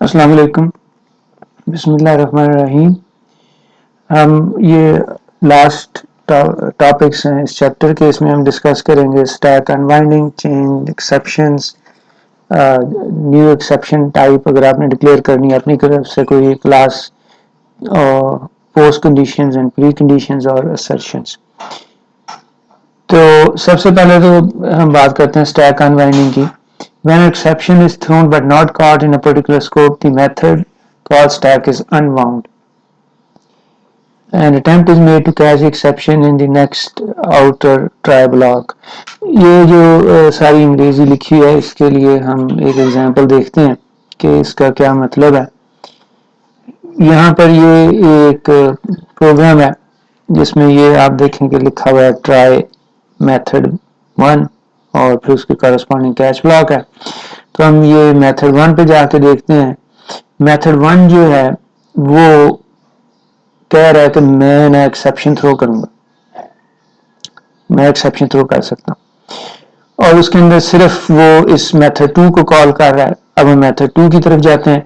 السلام علیکم. بسم اللہ الرحمن الرحیم. ہم یہ لاسٹ ٹاپکس ہیں اس چیپٹر کے. اس میں ہم ڈسکس کریں گے stack unwinding, change, exceptions, new exception type اگر آپ نے ڈکلیئر کرنی ہے اپنی طرف سے کوئی class, post conditions and pre conditions اور assertions. تو سب سے پہلے تو ہم بات کرتے ہیں اسٹیک انوائنڈنگ کی. When an exception is thrown but not caught in a particular scope, the method called stack is unwound. An attempt is made to catch the exception in the next outer try block. یہ جو ساری انگریزی لکھی ہے اس کے لیے ہم ایک ایگزامپل دیکھتے ہیں کہ اس کا کیا مطلب ہے. یہاں پر یہ ایک پروگرام ہے جس میں یہ آپ دیکھیں کہ لکھا ہوا ہے ٹرائی میتھڈ 1 اور پھر اس کی کارسپونڈنگ کیچ بلاک ہے. تو ہم یہ میتھڈ 1 پہ جا کے دیکھتے ہیں. میتھڈ 1 جو ہے وہ کہہ رہا ہے کہ میں نہ ایکسیپشن تھرو کروں گا، میں ایکسیپشن تھرو کر سکتا ہوں، اور اس کے اندر صرف وہ اس میتھڈ 2 کو کال کر رہا ہے. اب ہم میتھڈ 2 کی طرف جاتے ہیں.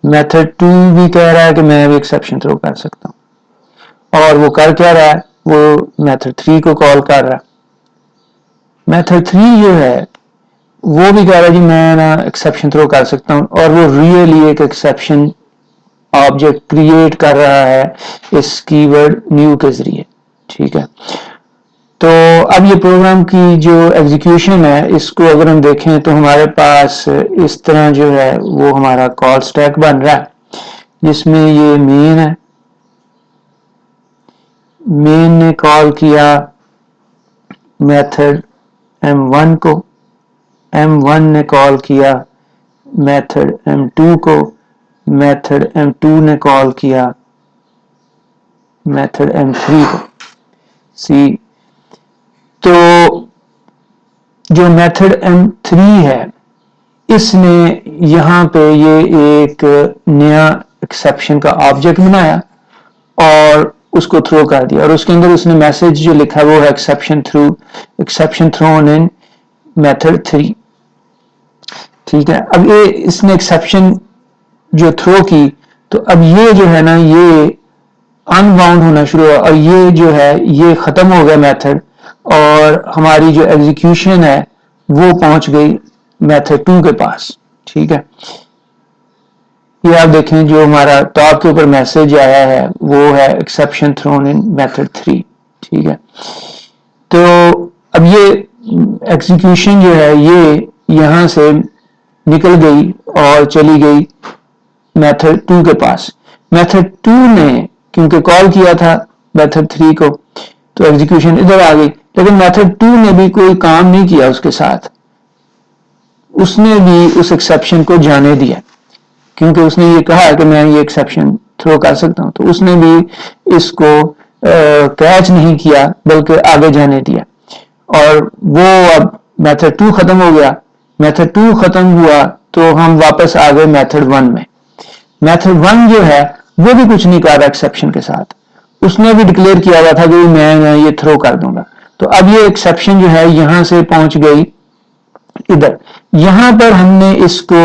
میتھڈ 2 بھی کہہ رہا ہے کہ میں بھی ایکسیپشن تھرو کر سکتا ہوں، اور وہ کر کیا رہا ہے، وہ میتھڈ 3 کو کال کر رہا ہے. میتھڈ 3 جو ہے وہ بھی کہہ رہا ہے جی میں نا ایکسیپشن تھرو کر سکتا ہوں، اور وہ ریئلی ایک ایکسیپشن آبجیکٹ کریٹ کر رہا ہے اس کی ورڈ نیو کے ذریعے. ٹھیک ہے. تو اب یہ پروگرام کی جو ایگزیکیوشن ہے اس کو اگر ہم دیکھیں تو ہمارے پاس اس طرح جو ہے وہ ہمارا کال سٹیک بن رہا ہے جس میں یہ مین ہے. مین نے کال کیا میتھڈ M1 کو، M1 نے کال کیا میتھڈ M2 کو، میتھڈ M2 نے کال کیا میتھڈ M3 کو. تو جو میتھڈ M3 ہے اس نے یہاں پہ یہ ایک نیا ایکسیپشن کا آبجیکٹ بنایا اور اس کو تھرو کر دیا، اور اس کے اندر اس نے میسج جو لکھا وہ ہے ایکسیپشن تھرون ان میتھڈ 3. ٹھیک ہے. اب یہ اس نے ایکسیپشن جو تھرو کی تو اب یہ جو ہے نا یہ ان باؤنڈ ہونا شروع ہوا، اور یہ جو ہے یہ ختم ہو گیا میتھڈ، اور ہماری جو ایگزیکیوشن ہے وہ پہنچ گئی میتھڈ 2 کے پاس. ٹھیک ہے. یہ آپ دیکھیں جو ہمارا ٹاپ کے اوپر میسج آیا ہے وہ ہے ایکسیپشن تھرون ان میتھڈ 3. ٹھیک ہے. تو اب یہ ایگزیکیوشن جو ہے یہ یہاں سے نکل گئی اور چلی گئی میتھڈ 2 کے پاس. میتھڈ 2 نے کیونکہ کال کیا تھا میتھڈ 3 کو تو ایگزیکیوشن ادھر آ گئی، لیکن میتھڈ 2 نے بھی کوئی کام نہیں کیا اس کے ساتھ. اس نے بھی اس ایکسیپشن کو جانے دیا کیونکہ اس نے یہ کہا کہ میں یہ ایکسیپشن تھرو کر سکتا ہوں، تو اس نے بھی اس کو کیچ نہیں کیا بلکہ آگے جانے دیا. اور وہ اب میتھڈ 2 ختم ہو گیا. میتھڈ 2 ختم ہوا تو ہم واپس آ گئے میتھڈ 1 میں. میتھڈ 1 جو ہے وہ بھی کچھ نہیں کر رہا ایکسیپشن کے ساتھ. اس نے بھی ڈکلیئر کیا ہوا تھا کہ میں یہ تھرو کر دوں گا. تو اب یہ ایکسیپشن جو ہے یہاں سے پہنچ گئی ادھر. یہاں پر ہم نے اس کو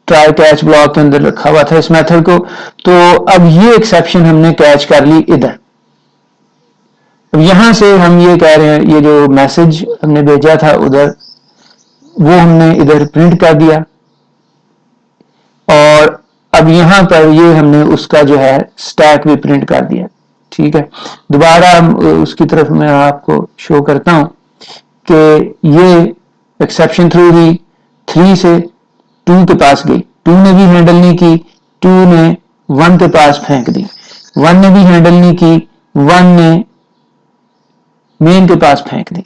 ٹرائی کیچ بلاک کے اندر رکھا ہوا تھا اس میتھڈ کو، تو اب یہ ایکسیپشن ہم نے کیچ کر لی ادھر. اب یہاں سے ہم یہ کہہ رہے ہیں یہ جو میسج ہم نے بھیجا تھا ادھر وہ ہم نے ادھر پرنٹ کر دیا، اور اب یہاں پر یہ ہم نے اس کا جو ہے سٹیک بھی پرنٹ کر دیا. ٹھیک ہے. دوبارہ اس کی طرف میں آپ کو شو کرتا ہوں کہ یہ ایکسیپشن تھرو ہوئی 3 سے 2 کے پاس گئی. 2 نے بھی ہینڈل نہیں کی، 2 نے 1 کے پاس پھینک دی. 1 نے بھی ہینڈل نہیں کی، 1 نے مین کے پاس پھینک دی.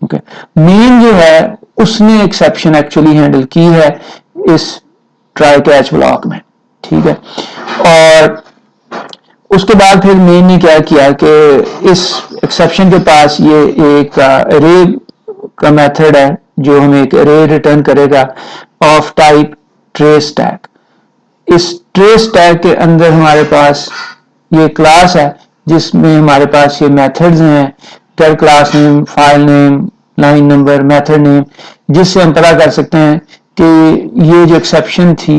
اوکے. مین جو ہے اس نے ایکسیپشن ایکچولی ہینڈل کی ہے اس ٹرائی کیچ بلاک میں. ٹھیک ہے. اور اس کے بعد پھر مین نے کیا کیا کہ اس ایکسیپشن کے پاس یہ ایک ارے کا میتھڈ ہے جو ہمیں ایک ارے ریٹرن کرے گا آف ٹائپ ٹریس ٹیگ. اس ٹریس ٹیگ کے اندر ہمارے پاس یہ کلاس ہے جس میں ہمارے پاس یہ میتھڈز ہیں، ٹر class name, file name, line number, method name, جس سے ہم پتا کر سکتے ہیں کہ یہ جو ایکسیپشن تھی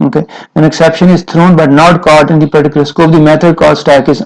Okay, an exception is thrown but not caught in the particular scope. The method called stack is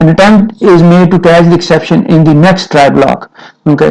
An attempt is made to catch the exception in the next try block. Okay,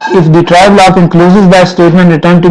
if the try block encloses that statement, attempt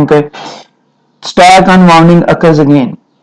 okay, stack unwounding occurs again.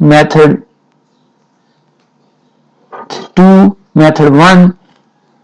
method 2, method 1,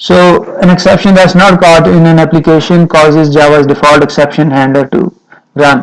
So an exception that's not caught in an application causes Java's default exception handler to run.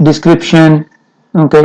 description, okay,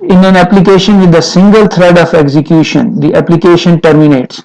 In an application with a single thread of execution, the application terminates.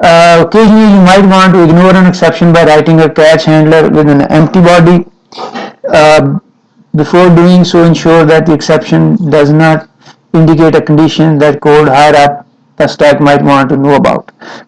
Occasionally you might want to ignore an exception by writing a catch handler with an empty body. Before doing so, ensure that the exception does not indicate a condition that code higher up the stack might want to know about.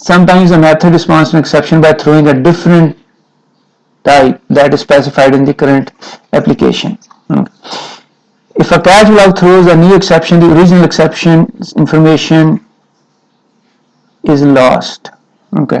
sometimes a method responds to an exception by throwing a different type that is specified in the current application. If a catch block throws a new exception, the original exception information is lost. Okay.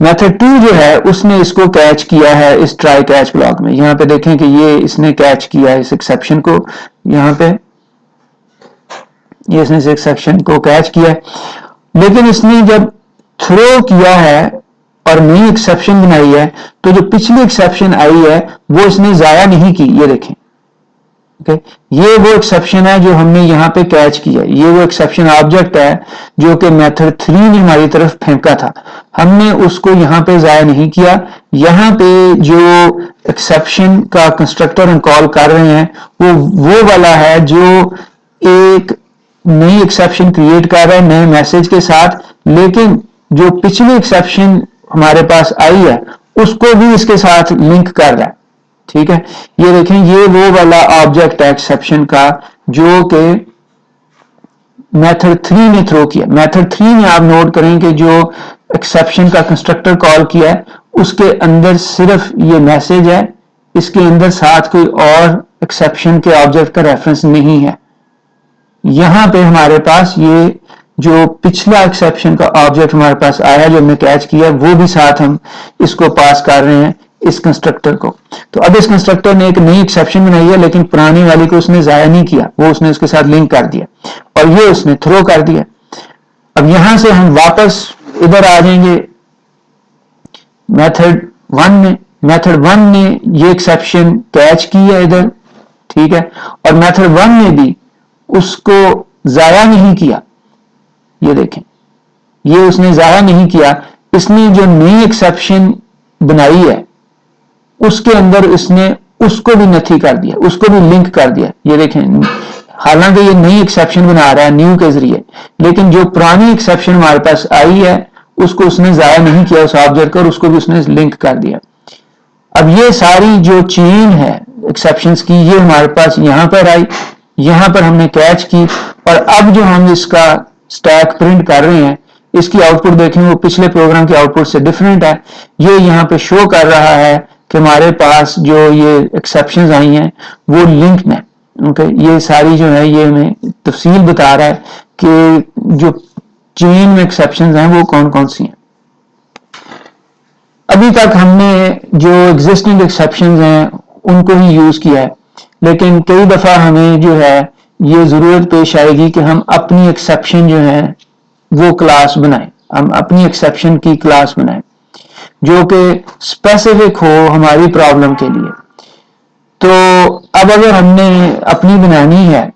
Method 2 جو ہے اس نے اس کو catch کیا ہے اس try catch block میں. یہاں پہ دیکھیں کہ یہ اس نے کیچ کیا ہے اس ایکسیپشن کو, یہاں پہ یہ اس نے اس ایکسیپشن کو کیچ کیا ہے, لیکن اس نے جب تھرو کیا ہے اور نئی ایکسیپشن بنائی ہے تو جو پچھلی ایکسیپشن آئی ہے وہ اس نے ضائع نہیں کی. یہ دیکھیں یہ وہ ایکسیپشن ہے جو ہم نے یہاں پہ کیچ کیا ہے, یہ وہ ایکسیپشن آبجیکٹ ہے جو کہ میتھڈ 3 نے ہماری طرف پھینکا تھا, ہم نے اس کو یہاں پہ ضائع نہیں کیا. یہاں پہ جو ایکسیپشن کا کنسٹرکٹر ہم کال کر رہے ہیں وہ والا ہے جو ایک نئی ایکسیپشن کریٹ کر رہا ہے نئے میسج کے ساتھ, لیکن جو پچھلی ایکسیپشن ہمارے پاس آئی ہے اس کو بھی اس کے ساتھ لنک کر رہا ہے. ٹھیک ہے, یہ دیکھیں یہ وہ والا آبجیکٹ ہے ایکسیپشن کا جو کہ میتھڈ 3 نے تھرو کیا. میتھڈ 3 میں آپ نوٹ کریں کہ جو ایکسیپشن کا کنسٹرکٹر کال کیا ہے اس کے اندر صرف یہ میسج ہے, اس کے اندر ساتھ کوئی اور ایکسیپشن کے آبجیکٹ کا ریفرنس نہیں ہے. یہاں پہ ہمارے پاس یہ جو پچھلا ایکسیپشن کا آبجیکٹ ہمارے پاس آیا جو ہم نے کیچ کیا وہ بھی ساتھ ہم اس کو پاس کر رہے ہیں اس کنسٹرکٹر کو. تو اب اس کنسٹرکٹر نے ایک نئی ایکسیپشن بنائی ہے لیکن پرانی والی کو اس نے ضائع نہیں کیا, وہ اس نے اس کے ساتھ لنک کر دیا اور یہ اس نے تھرو کر دیا. اب یہاں سے ہم واپس ادھر آ جائیں گے میتھڈ 1 میں. میتھڈ 1 نے یہ ایکسیپشن کیچ کی ہے ادھر, ٹھیک ہے, اور میتھڈ 1 نے بھی اس کو ضائع نہیں کیا. یہ دیکھیں یہ اس نے ضائع نہیں کیا, اس نے جو نئی ایکسیپشن بنائی ہے اس کے اندر اس نے اس کو بھی نتھی کر دیا, اس کو بھی لنک کر دیا. یہ دیکھیں حالانکہ یہ نئی ایکسیپشن بنا رہا ہے نیو کے ذریعے, لیکن جو پرانی ایکسیپشن ہمارے پاس آئی ہے اس کو اس نے ضائع نہیں کیا اس آبجیکٹ کو, اور اس کو بھی اس نے لنک کر دیا. اب یہ ساری جو چین ہے ایکسیپشنز کی یہ ہمارے پاس یہاں پر آئی, یہاں پر ہم نے کیچ کی, اور اب جو ہم اس کا اسٹیک پرنٹ کر رہے ہیں اس کی آؤٹ پٹ دیکھیں وہ پچھلے پروگرام کی آؤٹ پٹ سے ڈفرینٹ ہے. یہ یہاں پہ شو کر رہا ہے کہ ہمارے پاس جو یہ ایکسیپشنز آئی ہیں وہ لنک میں. یہ ساری جو ہے یہ ہمیں تفصیل بتا رہا ہے کہ جو چین میں ایکسیپشنز ہیں وہ کون کون سی ہیں. ابھی تک ہم نے جو ایگزسٹنگ ایکسیپشنز ہیں ان کو ہی یوز کیا ہے, لیکن کئی دفعہ ہمیں جو ہے یہ ضرورت پیش آئے گی کہ ہم اپنی ایکسیپشن جو ہے وہ کلاس بنائیں, ہم اپنی ایکسیپشن کی کلاس بنائیں جو کہ اسپیسیفک ہو ہماری پرابلم کے لیے. تو اب اگر ہم نے اپنی بنانی ہے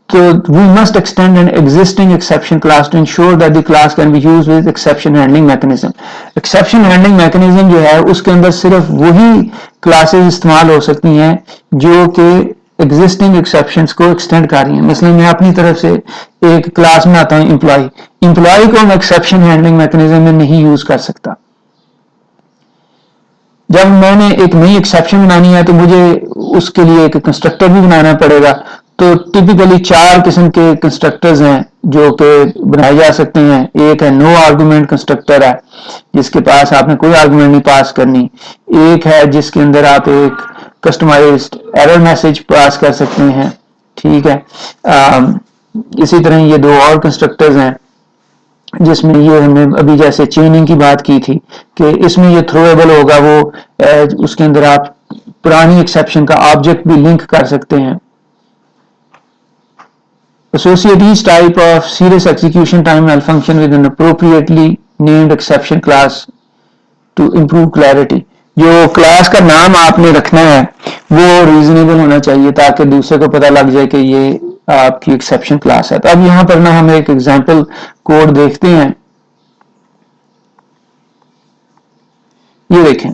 تو we must extend an existing exception class to ensure that the class can be used with exception handling mechanism. exception handling mechanism جو ہے اس کے اندر صرف وہی کلاسز استعمال ہو سکتی ہیں جو کہ ایگزسٹنگ ایکسیپشنز کو ایکسٹینڈ کر رہی ہیں. مثلا میں اپنی طرف سے ایک کلاس بناتا ہوں امپلائی کو میں ایکسیپشن ہینڈلنگ میکنزم میں نہیں یوز کر سکتا. جب میں نے ایک نئی ایکسیپشن بنانی ہے تو مجھے اس کے لیے ایک کنسٹرکٹر بھی بنانا پڑے گا. تو ٹپیکلی 4 قسم کے کنسٹرکٹرز ہیں جو کہ بنائے جا سکتے ہیں. ایک ہے نو آرگومنٹ کنسٹرکٹر ہے جس کے پاس آپ نے کوئی آرگومنٹ نہیں پاس کرنی. ایک ہے جس کے اندر آپ ایک کسٹمائزڈ ایرر میسج پاس کر سکتے ہیں, ٹھیک ہے. اسی طرح یہ 2 اور کنسٹرکٹرز ہیں جس میں یہ ہم نے ابھی جیسے چیننگ کی بات کی تھی کہ اس میں یہ تھرویبل ہوگا, وہ اس کے اندر آپ پرانی ایکسیپشن کا آبجیکٹ بھی لنک کر سکتے ہیں. Associate each type of serious execution time malfunction with an appropriately named exception class to improve clarity. جو کلاس کا نام آپ نے رکھنا ہے وہ ریزنیبل ہونا چاہیے تاکہ دوسرے کو پتہ لگ جائے کہ یہ آپ کی ایکسیپشن کلاس ہے. تو اب یہاں پر نا ہم ایک ایگزامپل کوڈ دیکھتے ہیں. یہ دیکھیں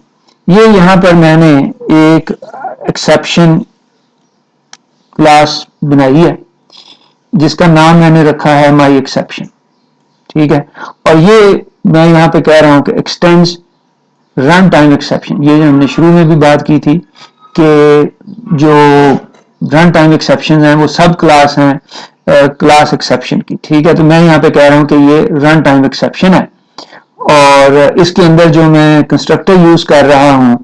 یہ یہاں پر میں نے ایک ایکسیپشن کلاس بنائی ہے جس کا نام میں نے رکھا ہے مائی ایکسیپشن, ٹھیک ہے. اور یہ میں یہاں پہ کہہ رہا ہوں کہ ایکسٹینڈز رن ٹائم ایکسیپشن. یہ جو ہم نے شروع میں بھی بات کی تھی کہ جو رن ٹائم ایکسیپشن ہیں وہ سب کلاس ہیں کلاس ایکسیپشن کی, ٹھیک ہے. تو میں یہاں پہ کہہ رہا ہوں کہ یہ رن ٹائم ایکسیپشن ہے اور اس کے اندر جو میں کنسٹرکٹر یوز کر رہا ہوں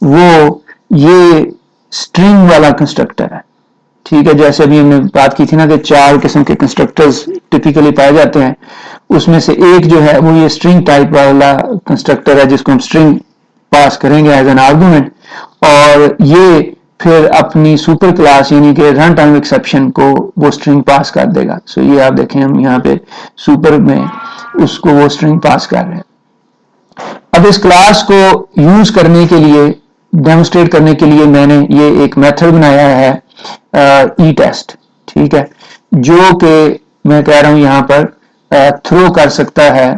وہ یہ اسٹرنگ والا کنسٹرکٹر ہے. ٹھیک ہے, جیسے ابھی ہم نے بات کی تھی نا کہ 4 قسم کے کنسٹرکٹرز ٹپیکلی پائے جاتے ہیں, اس میں سے ایک جو ہے وہ یہ اسٹرنگ ٹائپ والا کنسٹرکٹر ہے جس کو ہم اسٹرنگ پاس کریں گے ایز این آرگومنٹ, اور یہ پھر اپنی سپر کلاس یعنی کہ رن ٹائم ایکسیپشن کو وہ اسٹرنگ پاس کر دے گا. سو یہ آپ دیکھیں ہم یہاں پہ سپر میں اس کو وہ اسٹرنگ پاس کر رہے ہیں. اب اس کلاس کو یوز کرنے کے لیے, ڈیمونسٹریٹ کرنے کے لیے میں نے یہ ایک میتھڈ بنایا ہے ای ٹیسٹ, ٹھیک ہے, جو کہ میں کہہ رہا ہوں یہاں پر تھرو کر سکتا ہے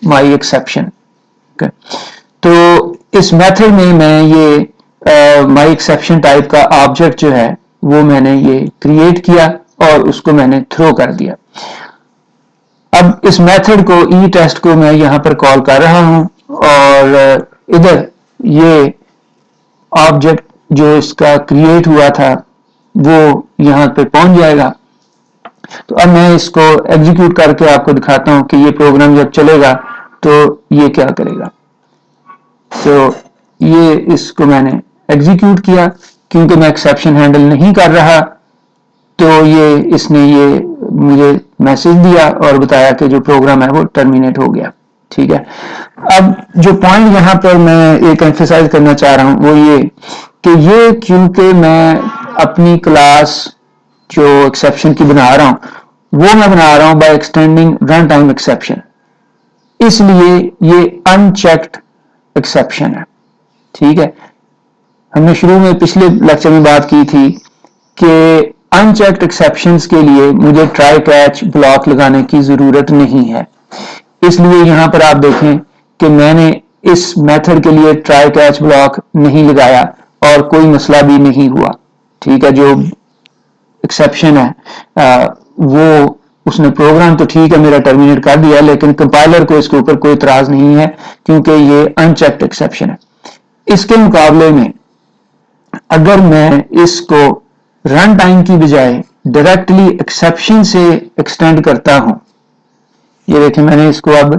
مائی ایکسیپشن. تو اس میتھڈ میں یہ مائی ایکسیپشن ٹائپ کا آبجیکٹ جو ہے وہ میں نے یہ کریٹ کیا اور اس کو میں نے تھرو کر دیا. اب اس میتھڈ کو ای ٹیسٹ کو میں یہاں پر کال کر رہا ہوں اور ادھر یہ آبجیکٹ جو اس کا کریٹ ہوا تھا وہ یہاں پہ پہنچ جائے گا. تو اب میں اس کو ایگزیکیوٹ کر کے آپ کو دکھاتا ہوں کہ یہ پروگرام جب چلے گا تو یہ کیا کرے گا. تو یہ اس کو میں نے ایگزیکیوٹ کیا, کیونکہ میں ایکسیپشن ہینڈل نہیں کر رہا تو یہ اس نے یہ مجھے میسج دیا اور بتایا کہ جو پروگرام ہے وہ ٹرمینیٹ ہو گیا. ٹھیک ہے, اب جو پوائنٹ یہاں پر میں ایک ایمفیسائز کرنا چاہ رہا ہوں وہ یہ کہ یہ کیونکہ میں اپنی کلاس جو ایکسیپشن کی بنا رہا ہوں وہ میں بنا رہا ہوں by extending runtime exception, اس لیے یہ ان چیکڈ ایکسیپشن ہے. ٹھیک ہے, ہم نے شروع میں پچھلے لیکچر میں بات کی تھی کہ ان چیکڈ ایکسیپشنز کے لیے مجھے ٹرائی کیچ بلاک لگانے کی ضرورت نہیں ہے. اس لیے یہاں پر آپ دیکھیں کہ میں نے اس میتھڈ کے لیے ٹرائی کیچ بلاک نہیں لگایا اور کوئی مسئلہ بھی نہیں ہوا. ٹھیک ہے, جو ایکسیپشن ہے وہ اس نے پروگرام تو ٹھیک ہے میرا ٹرمینیٹ کر دیا, لیکن کمپائلر کو اس کے اوپر کوئی اعتراض نہیں ہے کیونکہ یہ ان چیکڈ ایکسیپشن ہے. اس کے مقابلے میں اگر میں اس کو رن ٹائم کی بجائے ڈائریکٹلی ایکسیپشن سے ایکسٹینڈ کرتا ہوں, یہ دیکھیں میں نے اس کو اب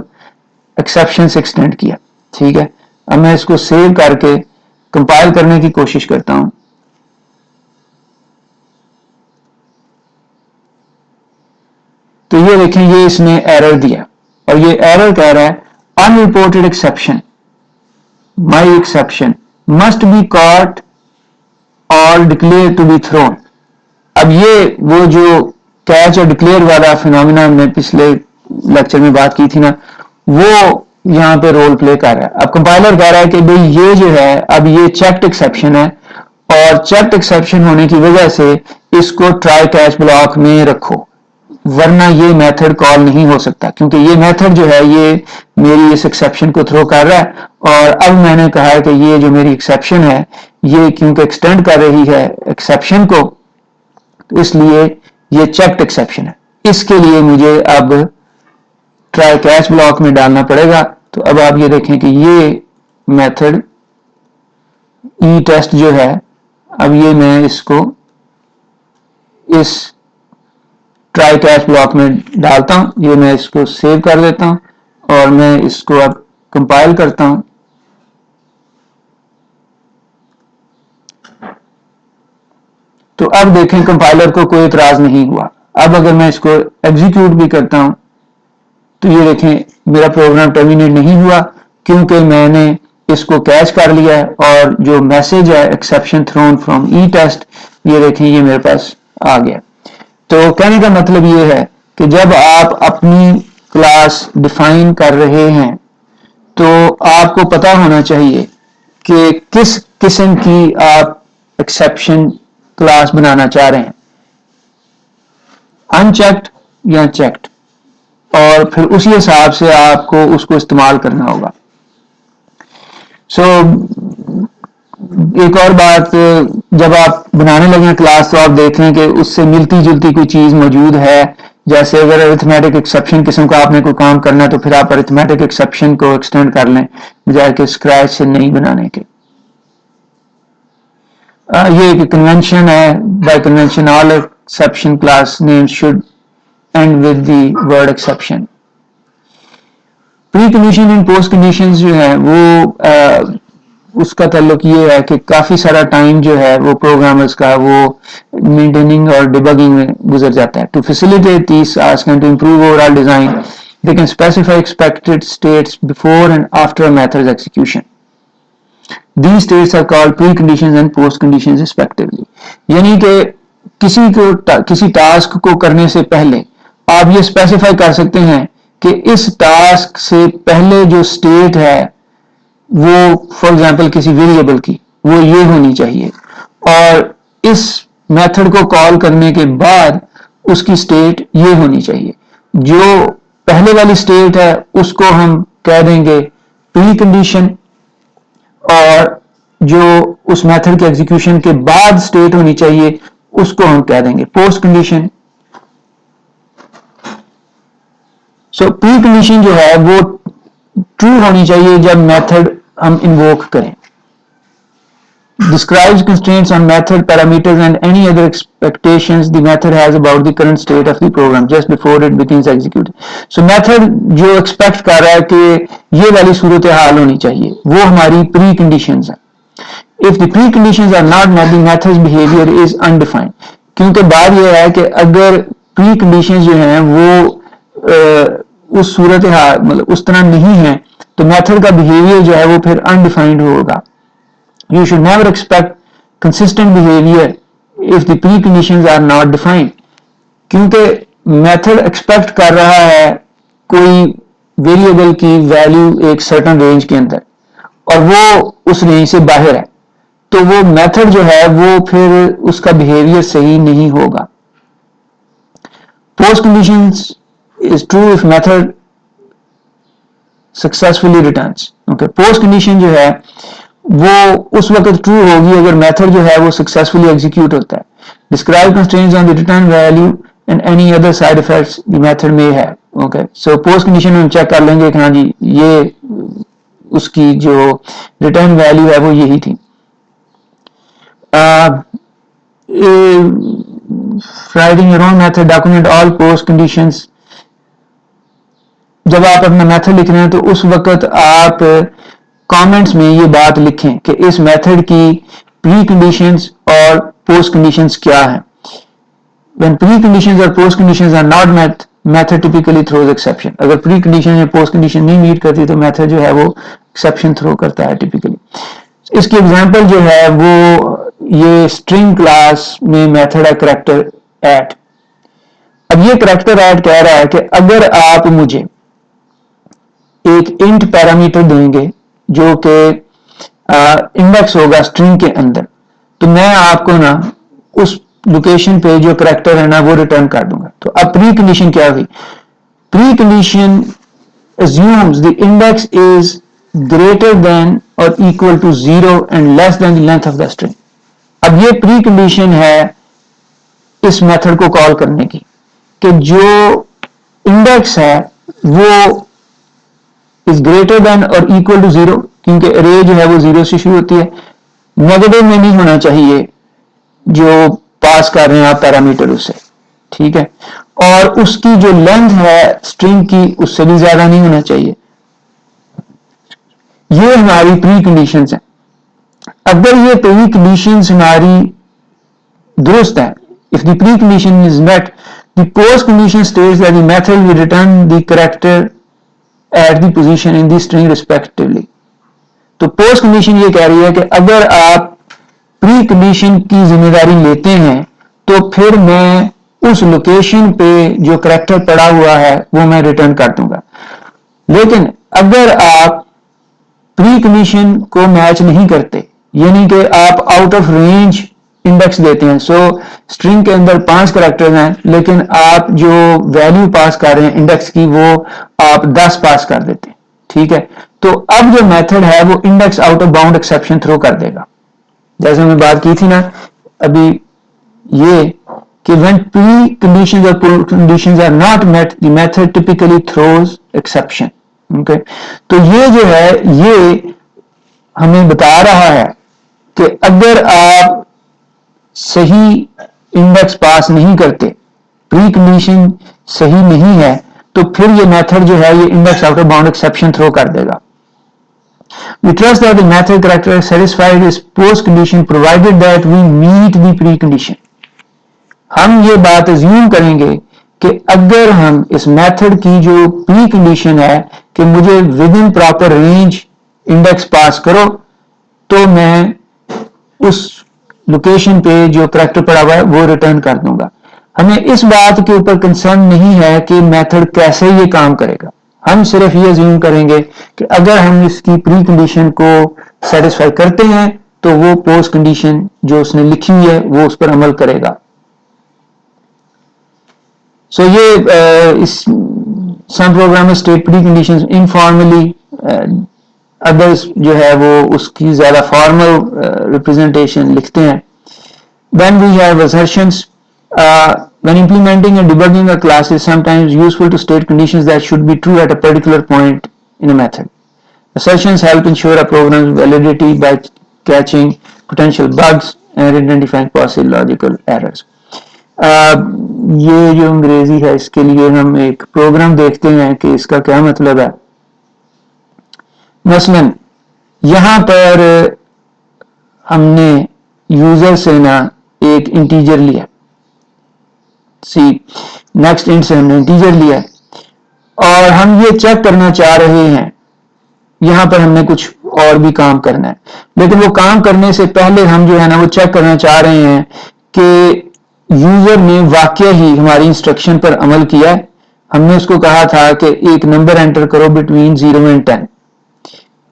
ایکسیپشن سے ایکسٹینڈ کیا. ٹھیک ہے, اب میں اس کو سیو کر کے کمپائل کرنے کی کوشش کرتا ہوں. تو یہ دیکھیں یہ اس نے ایرر دیا اور یہ ایرر کہہ رہا ہے unreported exception my exception must be caught or declared to be thrown. اب یہ وہ جو کیچ اور ڈکلیئر والا فینومینا ہم نے پچھلے لیکچر میں بات کی تھی نا, وہ یہاں پہ رول پلے کر رہا ہے. اب کمپائلر کہہ رہا ہے کہ بھئی یہ جو ہے اب یہ چیکڈ ایکسیپشن ہے اور چیکڈ ایکسیپشن ہونے کی وجہ سے اس کو ٹرائی کیچ بلاک میں رکھو, ورنہ یہ میتھڈ کال نہیں ہو سکتا, کیونکہ یہ میتھڈ جو ہے یہ میری اس ایکسیپشن کو تھرو کر رہا ہے. اور اب میں نے کہا ہے کہ یہ جو میری ایکسیپشن ہے یہ کیونکہ ایکسٹینڈ کر رہی ہے ایکسیپشن کو, اس لیے یہ چیکڈ ایکسیپشن ہے. اس کے لیے مجھے اب ٹرائی کیچ بلاک میں ڈالنا پڑے گا. تو اب آپ یہ دیکھیں کہ یہ میتھڈ ای ٹیسٹ جو ہے اب یہ میں اس کو اس ٹرائی کیچ بلاک میں ڈالتا ہوں. یہ میں اس کو سیو کر دیتا ہوں اور میں اس کو اب کمپائل کرتا ہوں. تو اب دیکھیں کمپائلر کو کوئی اعتراض نہیں ہوا. اب اگر میں اس کو ایگزیکیوٹ بھی کرتا ہوں تو یہ دیکھیں میرا پروگرام ٹرمینیٹ نہیں ہوا کیونکہ میں نے اس کو کیچ کر لیا ہے اور جو میسج ہے exception thrown from a test, یہ دیکھیں یہ میرے پاس آ گیا. تو کہنے کا مطلب یہ ہے کہ جب آپ اپنی کلاس ڈیفائن کر رہے ہیں تو آپ کو پتا ہونا چاہیے کہ کس قسم کی آپ ایکسیپشن کلاس بنانا چاہ رہے ہیں, ان چیکڈ یا چیکڈ, اور پھر اسی حساب سے آپ کو اس کو استعمال کرنا ہوگا. ایک اور بات, جب آپ بنانے لگیں کلاس تو آپ دیکھیں کہ اس سے ملتی جلتی کوئی چیز موجود ہے. جیسے اگر ارتھمیٹک ایکسیپشن قسم کا آپ نے کوئی کام کرنا ہے تو پھر آپ ارتھمیٹک ایکسیپشن کو ایکسٹینڈ کر لیں بجائے کہ اسکریچ سے نہیں بنانے کے. یہ ایک کنونشن ہے, by convention all exception class name should end with the word exception. Pre condition and post conditions جو ہیں وہ اس کا تعلق یہ ہے کہ کافی سارا ٹائم جو ہے وہ پروگرامرز کا وہ مینٹیننگ اور ڈیبگنگ میں گزر جاتا ہے. To facilitate this task and to improve overall design they can specify expected states before and after a method's execution. These states are called preconditions and postconditions respectively. یعنی کہ کسی task کو کرنے سے پہلے آپ یہ اسپیسیفائی کر سکتے ہیں کہ اس ٹاسک سے پہلے جو اسٹیٹ ہے وہ فار ایگزامپل کسی ویریبل کی وہ یہ ہونی چاہیے, اور اس میتھڈ کو کال کرنے کے بعد اس کی اسٹیٹ یہ ہونی چاہیے. جو پہلے والی اسٹیٹ ہے اس کو ہم کہہ دیں گے پری کنڈیشن, اور جو اس میتھڈ کے ایگزیکیوشن کے بعد اسٹیٹ ہونی چاہیے اس کو ہم کہہ دیں گے پوسٹ کنڈیشن. سو پری کنڈیشن جو ہے وہ ٹرو ہونی چاہیے جب میتھڈ ہم انووک کریں. Describes constraints on method parameters and any other expectations the method has about the current state of the program just before it begins executing. So method جو expect کر رہا ہے کہ یہ والی صورتحال ہونی چاہیے وہ ہماری pre conditions ہیں. If the preconditions are not met, the method's behavior is undefined. کیونکہ بات یہ ہے کہ اگر pre conditions جو ہیں وہ اس صورتحال مطلب اس طرح نہیں ہیں تو میتھڈ کا behavior جو ہے وہ پھر undefined ہوگا. You should never expect consistent behavior if the preconditions are not defined. کیونکہ میتھڈ ایکسپیکٹ کر رہا ہے کوئی ویریبل کی ویلیو ایک سرٹن رینج کے اندر اور وہ اس رینج سے باہر ہے, تو وہ میتھڈ جو ہے وہ پھر اس کا بیہیویئر صحیح نہیں ہوگا. Post conditions is true if method successfully returns. Okay, post condition جو ہے وہ اس وقت ٹرو ہوگی اگر میتھڈ جو ہے وہ سکسیسفلی ایگزیکیوٹ ہوتا ہے. Describe constraints on the return value and any other side effects the method may have. Okay, so post condition میں ہم چیک کر لیں گے کہ ہاں جی یہ اس کی جو ریٹرن ویلیو ہے وہ یہی تھی. Writing your own method, document all post conditions. جب آپ اپنا میتھڈ لکھ رہے ہیں تو اس وقت آپ کامنٹس میں یہ بات لکھیں کہ اس میتھڈ کی پری کنڈیشنز اور پوسٹ کنڈیشنز کیا ہیں. When pre-conditions or post conditions are not met, method typically throws exception. اگر پری کنڈیشن یا پوسٹ کنڈیشن نہیں میٹ کرتی تو میتھڈ جو ہے وہ ایکسیپشن تھرو کرتا ہے ٹپیکلی. اس کی ایگزامپل جو ہے وہ یہ اسٹرنگ کلاس میں میتھڈ ہے کریکٹر ایڈ. اب یہ کریکٹر ایڈ کہہ رہا ہے کہ اگر آپ مجھے ایک انٹ پیرامیٹر دیں گے جو کہ انڈیکس ہوگا اسٹرنگ کے اندر, تو میں آپ کو نا اس لوکیشن پہ جو کریکٹر ہے نا وہ ریٹرن کر دوں گا. تو اب پری کنڈیشن کیا ہوئی؟ Pre condition assumes the index is greater than or equal to 0 and less than the length of the string. اب یہ پری کنڈیشن ہے اس میتھڈ کو کال کرنے کی کہ جو انڈیکس ہے وہ is greater than or equal to 0, کیونکہ ارے جو ہے وہ 0 سے شروع ہوتی ہے. نیگیٹو میں نہیں ہونا چاہیے جو پاس کر رہے ہیں آپ پیرامیٹر اسے, ٹھیک ہے, اور اس کی جو لینتھ ہے اسٹرنگ کی اس سے بھی زیادہ نہیں ہونا چاہیے. یہ ہماری پری کنڈیشنز ہیں. اگر یہ پری کنڈیشنز ہماری درست ہیں, if the precondition is met, the post condition states that the method will return the character at the position in the string respectively. تو پوسٹ کنڈیشن یہ کہہ رہی ہے کہ اگر آپ پری کنڈیشن کی ذمہ داری لیتے ہیں تو پھر میں اس لوکیشن پہ جو کریکٹر پڑا ہوا ہے وہ میں ریٹرن کر دوں گا. لیکن اگر آپ پری کنڈیشن کو میچ نہیں کرتے, یعنی کہ آپ آؤٹ آف رینج انڈیکس دیتے ہیں, سو اسٹرنگ کے اندر 5 کریکٹرز ہیں لیکن آپ جو ویلیو پاس کر رہے ہیں انڈیکس کی وہ آپ 10 پاس کر دیتے ہیں, ٹھیک ہے, تو اب جو میتھڈ ہے وہ index out of bound exception throw کر دے گا. جیسے ہم نے بات کی تھی نا ابھی یہ کہ when pre-conditions or conditions are not met, the method typically throws exception. Okay? تو یہ جو ہے یہ ہمیں بتا رہا ہے کہ اگر آپ صحیح انڈیکس پاس نہیں کرتے, پری کنڈیشن صحیح نہیں ہے, تو پھر یہ میتھڈ جو ہے یہ index out of bound exception throw کر دے گا. We trust that the method character satisfies this post condition provided that we meet the precondition. ہم یہ بات assume کریں گے کہ اگر ہم اس میتھڈ کی جو پری کنڈیشن ہے کہ مجھے within proper range index pass کرو تو میں اس لوکیشن پہ جو کریکٹر پڑا ہوا ہے وہ ریٹرن کر دوں گا. ہمیں اس بات کے اوپر کنسرن نہیں ہے کہ میتھڈ کیسے یہ کام کرے گا. ہم صرف یہ زیوم کریں گے کہ اگر ہم اس کی پری کنڈیشن کو سیٹسفائی کرتے ہیں تو وہ پوسٹ کنڈیشن جو اس نے لکھی ہوئی ہے وہ اس پر عمل کرے گا. سو یہ سم programme state pre condition informally ادرس جو ہے وہ اس کی زیادہ فارمل ریپرزنٹیشن لکھتے ہیں. Then we have assertions. When implementing and debugging a class, it is sometimes useful to state conditions that should be true at a particular point in a method. Assertions help ensure a program's validity by catching potential bugs and identifying possible logical errors. یہ جو انگریزی ہے اس کے لیے ہم ایک programme دیکھتے ہیں کہ اس کا کیا مطلب ہے. مثلا یہاں پر ہم نے یوزر سے نا ایک انٹیجر لیا, نیکسٹ انٹ سے ہم نے انٹیجر لیا اور ہم یہ چیک کرنا چاہ رہے ہیں, یہاں پر ہم نے کچھ اور بھی کام کرنا ہے, لیکن وہ کام کرنے سے پہلے ہم جو ہے نا وہ چیک کرنا چاہ رہے ہیں کہ یوزر نے واقع ہی ہماری انسٹرکشن پر عمل کیا ہے. ہم نے اس کو کہا تھا کہ ایک نمبر انٹر کرو بٹوین 0 and 10.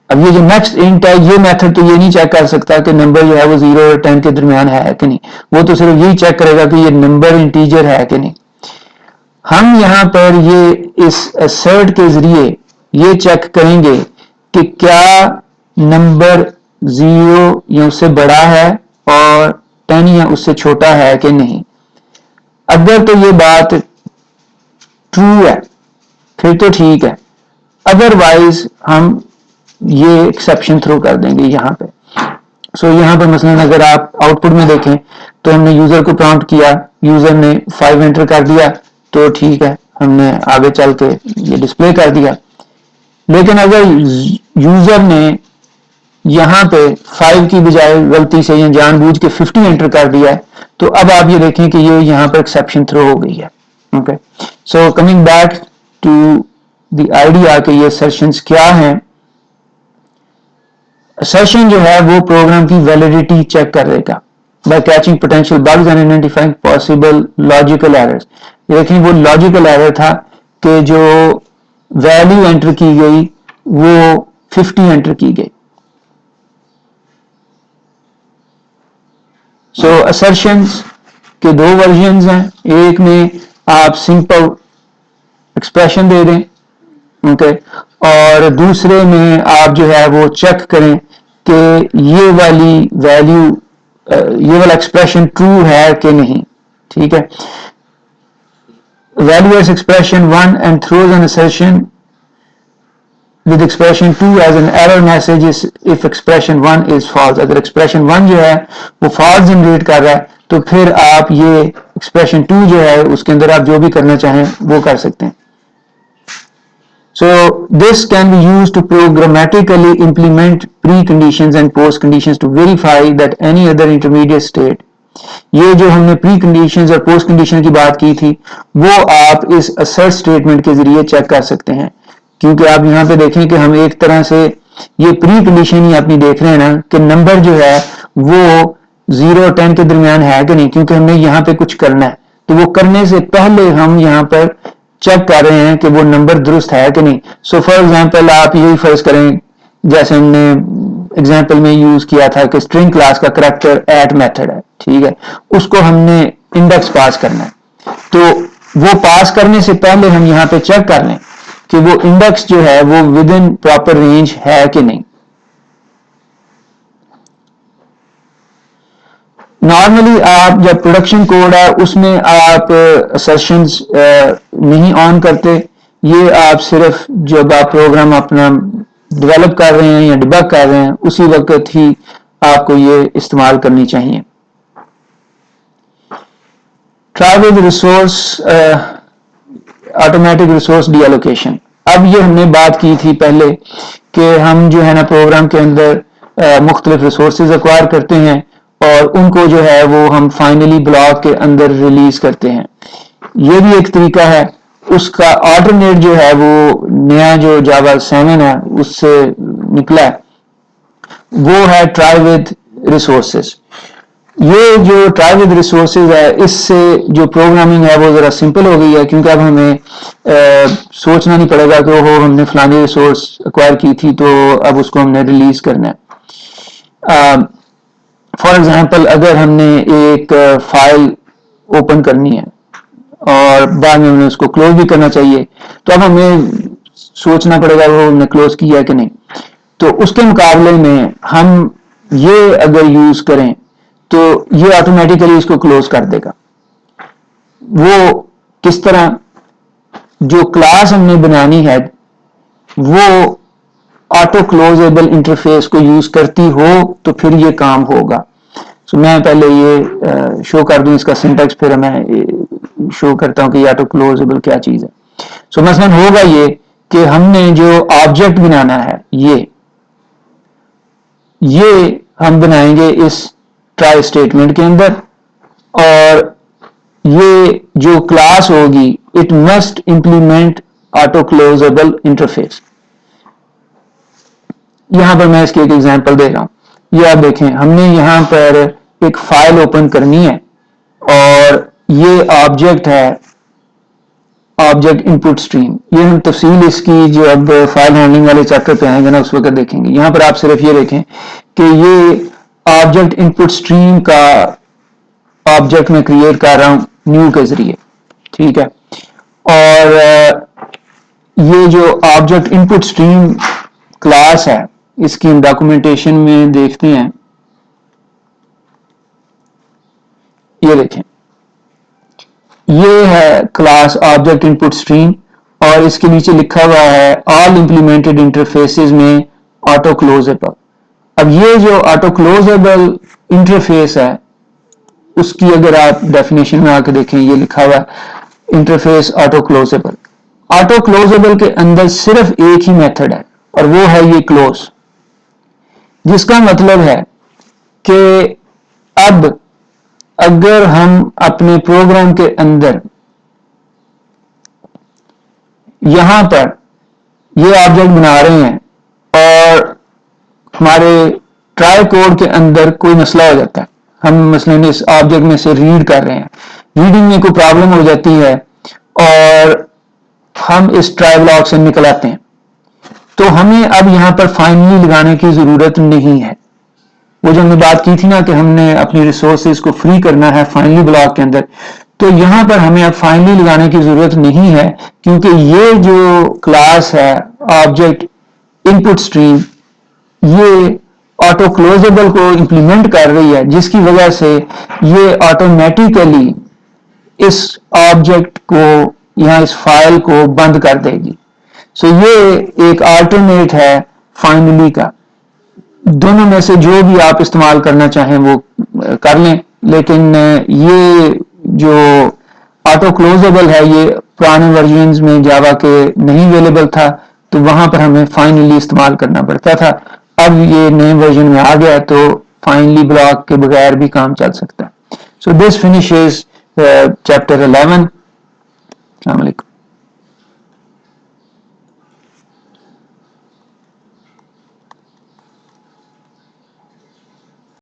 اب یہ جو نیکسٹ انٹ ہے یہ میتھڈ تو یہ نہیں چیک کر سکتا کہ نمبر جو ہے وہ 0 اور 10 کے درمیان ہے کہ نہیں, وہ تو صرف یہی چیک کرے گا کہ یہ نمبر انٹیجر ہے کہ نہیں. ہم یہاں پر یہ اس assert کے ذریعے یہ چیک کریں گے کہ کیا نمبر 0 یا اس سے بڑا ہے اور 10 یا اس سے چھوٹا ہے کہ نہیں. اگر تو یہ بات ٹرو ہے پھر تو ٹھیک ہے, ادروائز ہم یہ ایکسیپشن تھرو کر دیں گے یہاں پہ. سو یہاں پر مثلا اگر آپ آؤٹ پٹ میں دیکھیں تو ہم نے یوزر کو پرامپٹ کیا, یوزر نے 5 انٹر کر دیا تو ٹھیک ہے, ہم نے آگے چل کے یہ ڈسپلے کر دیا. لیکن اگر یوزر نے یہاں پہ 5 کی بجائے غلطی سے یا جان بوجھ کے 50 انٹر کر دیا ہے تو اب آپ یہ دیکھیں کہ یہ یہاں پر ایکسیپشن تھرو ہو گئی ہے. Okay, so coming back to the idea کہ یہ assertions کیا ہیں. assertion جو ہے وہ پروگرام کی ویلیڈیٹی چیک کر رہے گا by catching potential bugs and identifying possible logical errors. دیکھیں وہ لاجیکل ایرر تھا کہ جو ویلیو انٹر کی گئی وہ 50 انٹر کی گئی. سو assertions کے 2 ورژنز ہیں, ایک میں آپ سمپل ایکسپریشن دے دیں, اوکے, اور دوسرے میں آپ جو ہے وہ چیک کریں کہ یہ والی ویلیو یہ والا ایکسپریشن ٹرو ہے کہ نہیں. ٹھیک ہے, evaluates expression 1 and throws an assertion with expression 2 as an error message if expression 1 is false. اگر expression 1 جو ہے وہ false generate کر رہا ہے تو پھر آپ یہ expression 2 جو ہے اس کے اندر آپ جو بھی کرنا چاہیں وہ کر سکتے ہیں. So this can be used to programmatically implement preconditions and postconditions to verify that any other intermediate state. یہ جو ہم نے پری کنڈیشنز اور پوسٹ کنڈیشن کی بات کی تھی وہ آپ اس assert اسٹیٹمنٹ کے ذریعے چیک کر سکتے ہیں, کیونکہ آپ یہاں پہ دیکھیں کہ ہم ایک طرح سے یہ پری کنڈیشن ہی اپنی دیکھ رہے ہیں نا کہ نمبر جو ہے وہ 0 اور 10 کے درمیان ہے کہ نہیں, کیونکہ ہم نے یہاں پہ کچھ کرنا ہے تو وہ کرنے سے پہلے ہم یہاں پر چیک کر رہے ہیں کہ وہ نمبر درست ہے کہ نہیں. سو فار ایگزامپل آپ یہی فرض کریں جیسے ہم نے ایگزامپل میں یوز کیا تھا کہ اسٹرنگ کلاس کا کریکٹر ایٹ میتھڈ ہے, ٹھیک ہے, اس کو ہم نے انڈیکس پاس کرنا ہے تو وہ پاس کرنے سے پہلے ہم یہاں پہ چیک کر لیں کہ وہ انڈیکس جو ہے وہ ود ان پراپر رینج ہے کہ نہیں. نارملی آپ جب پروڈکشن کوڈ ہے اس میں آپ assertions نہیں آن کرتے, یہ آپ صرف جب آپ پروگرام اپنا ڈیولپ کر رہے ہیں یا ڈیبگ کر رہے ہیں اسی وقت ہی آپ کو یہ استعمال کرنی چاہیے. Try with resource automatic resource deallocation. اب یہ ہم نے بات کی تھی پہلے کہ ہم جو ہے نا پروگرام کے اندر مختلف ریسورسز ایکوائر کرتے ہیں اور ان کو جو ہے وہ ہم فائنلی بلاک کے اندر ریلیز کرتے ہیں. یہ بھی ایک طریقہ ہے. اس کا آلٹرنیٹ جو ہے وہ نیا جو جاوا 7 ہے اس سے نکلا ہے, وہ ہے ٹرائی ود ریسورسز. یہ جو ٹرائی ود ریسورسز ہے اس سے جو پروگرامنگ ہے وہ ذرا سمپل ہو گئی ہے, کیونکہ اب ہمیں سوچنا نہیں پڑے گا کہ وہ ہم نے فلانی ریسورس ایکوائر کی تھی تو اب اس کو ہم نے ریلیز کرنا ہے. فار ایگزامپل اگر ہم نے ایک فائل اوپن کرنی ہے اور بعد میں ہمیں اس کو کلوز بھی کرنا چاہیے, تو اب ہمیں سوچنا پڑے گا وہ ہم نے کلوز کیا ہے کہ نہیں. تو اس کے مقابلے میں ہم یہ اگر یوز کریں تو یہ آٹومیٹیکلی اس کو کلوز کر دے گا. وہ کس طرح؟ جو کلاس ہم نے بنانی ہے وہ آٹو کلوزیبل انٹرفیس کو یوز کرتی ہو تو پھر یہ کام ہوگا. سو میں پہلے یہ شو کر دوں اس کا سنٹیکس, پھر میں شو کرتا ہوں کہ یہ آٹو کلوزیبل کیا چیز ہے. سو مثلا ہوگا یہ کہ ہم نے جو آبجیکٹ بنانا ہے یہ ہم بنائیں گے اس ٹرائی اسٹیٹمنٹ کے اندر, اور یہ جو کلاس ہوگی it must implement auto closeable interface. یہاں پر میں اس کی ایک ایگزامپل دے رہا ہوں. یہ آپ دیکھیں, ہم نے یہاں پر ایک فائل اوپن کرنی ہے اور یہ آبجیکٹ ہے, آبجیکٹ ان پٹ اسٹریم. یہ ہم تفصیل اس کی جو اب فائل ہینڈلنگ والے چیپٹر پہ آئیں گے نا اس وقت دیکھیں گے. یہاں پر آپ صرف یہ دیکھیں کہ یہ آبجیکٹ ان پٹ اسٹریم کا آبجیکٹ میں کریٹ کر رہا ہوں نیو کے ذریعے, ٹھیک ہے. اور یہ جو آبجیکٹ ان پٹ اسٹریم کلاس ہے اس کی ڈاکومنٹیشن میں دیکھتے ہیں. یہ دیکھیں, یہ ہے کلاس آبجیکٹ ان پٹ اسٹریم اور اس کے نیچے لکھا ہوا ہے آل امپلیمنٹڈ انٹرفیسز میں آٹو کلوزیبل. اب یہ جو آٹو کلوزیبل انٹرفیس ہے اس کی اگر آپ ڈیفینیشن میں آ کے دیکھیں, یہ لکھا ہوا ہے انٹرفیس آٹو کلوزیبل. آٹو کلوزیبل کے اندر صرف ایک ہی میتھڈ ہے اور وہ ہے یہ کلوز, جس کا مطلب ہے کہ اب اگر ہم اپنے پروگرام کے اندر یہاں پر یہ آبجیکٹ بنا رہے ہیں اور ہمارے ٹرائی کوڈ کے اندر کوئی مسئلہ ہو جاتا ہے, ہم مثلا اس آبجیکٹ میں سے ریڈ کر رہے ہیں, ریڈنگ میں کوئی پرابلم ہو جاتی ہے اور ہم اس ٹرائی بلاک سے نکل آتے ہیں, تو ہمیں اب یہاں پر فائنلی لگانے کی ضرورت نہیں ہے. وہ جو ہم نے بات کی تھی نا کہ ہم نے اپنی ریسورسز کو فری کرنا ہے فائنلی بلاک کے اندر, تو یہاں پر ہمیں اب فائنلی لگانے کی ضرورت نہیں ہے, کیونکہ یہ جو کلاس ہے آبجیکٹ ان پٹ اسٹریم یہ آٹو کلوزیبل کو امپلیمنٹ کر رہی ہے, جس کی وجہ سے یہ آٹومیٹیکلی اس آبجیکٹ کو یہاں اس فائل کو بند کر دے گی. سو یہ ایک آلٹرنیٹ ہے فائنلی کا. دونوں میں سے جو بھی آپ استعمال کرنا چاہیں وہ کر لیں, لیکن یہ جو آٹو کلوزیبل ہے یہ پرانے ورژنز میں جاوا کے نہیں اویلیبل تھا, تو وہاں پر ہمیں فائنلی استعمال کرنا پڑتا تھا. اب یہ نئے ورژن میں آ گیا تو فائنلی بلاک کے بغیر بھی کام چل سکتا ہے. سو دس فنشز چیپٹر 11. السلام علیکم.